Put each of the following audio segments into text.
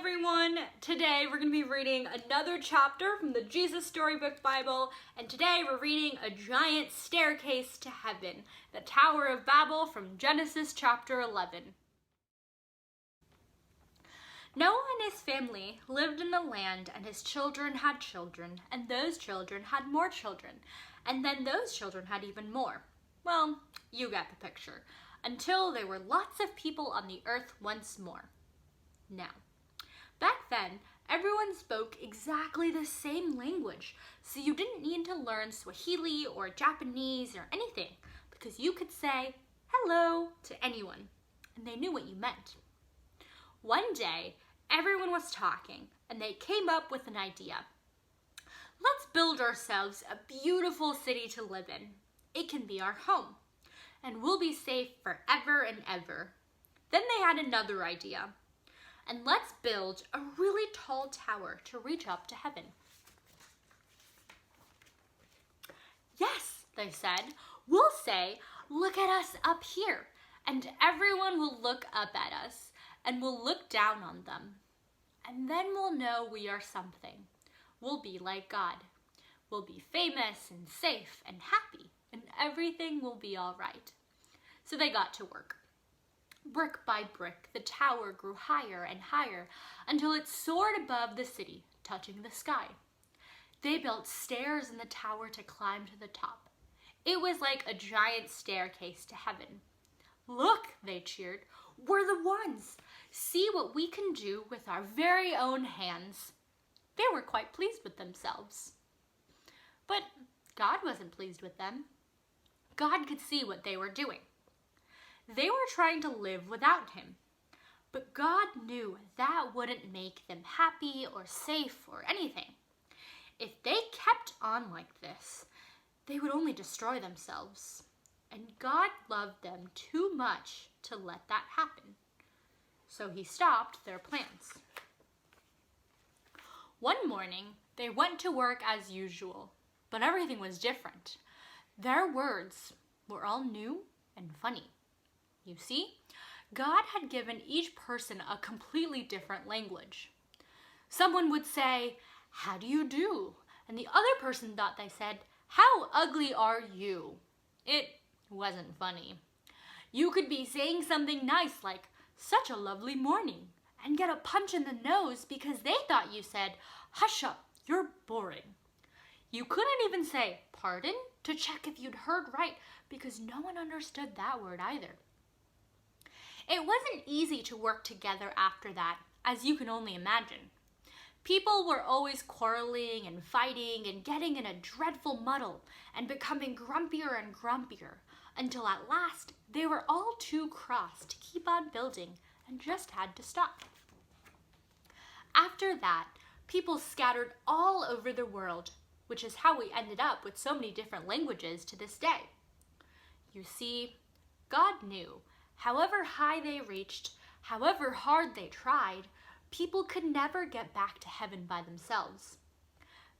everyone! Today we're going to be reading another chapter from the Jesus Storybook Bible, and today we're reading A Giant Staircase to Heaven, the Tower of Babel from Genesis chapter 11. Noah and his family lived in the land, and his children had children, and those children had more children, and then those children had even more. Well, you get the picture. Until there were lots of people on the earth once more. Now, back then, everyone spoke exactly the same language, so you didn't need to learn Swahili or Japanese or anything, because you could say hello to anyone, and they knew what you meant. One day, everyone was talking, and they came up with an idea. Let's build ourselves a beautiful city to live in. It can be our home, and we'll be safe forever and ever. Then they had another idea. And let's build a really tall tower to reach up to heaven. Yes, they said, we'll say, look at us up here, and everyone will look up at us, and we'll look down on them. And then we'll know we are something. We'll be like God. We'll be famous and safe and happy, and everything will be all right. So they got to work. Brick by brick, the tower grew higher and higher until it soared above the city, touching the sky. They built stairs in the tower to climb to the top. It was like a giant staircase to heaven. Look, they cheered, we're the ones. See what we can do with our very own hands. They were quite pleased with themselves. But God wasn't pleased with them. God could see what they were doing. They were trying to live without him, but God knew that wouldn't make them happy or safe or anything. If they kept on like this, they would only destroy themselves, and God loved them too much to let that happen. So he stopped their plans. One morning, they went to work as usual, but everything was different. Their words were all new and funny. You see, God had given each person a completely different language. Someone would say, how do you do? And the other person thought they said, how ugly are you? It wasn't funny. You could be saying something nice like, such a lovely morning, and get a punch in the nose because they thought you said, hush up, you're boring. You couldn't even say, pardon, to check if you'd heard right because no one understood that word either. It wasn't easy to work together after that, as you can only imagine. People were always quarreling and fighting and getting in a dreadful muddle and becoming grumpier and grumpier until at last they were all too cross to keep on building and just had to stop. After that, people scattered all over the world, which is how we ended up with so many different languages to this day. You see, God knew however high they reached, however hard they tried, people could never get back to heaven by themselves.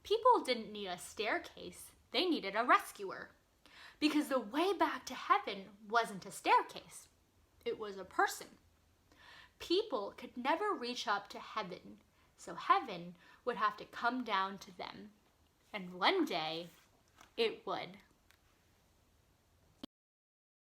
People didn't need a staircase, they needed a rescuer. Because the way back to heaven wasn't a staircase, it was a person. People could never reach up to heaven, so heaven would have to come down to them. And one day, it would.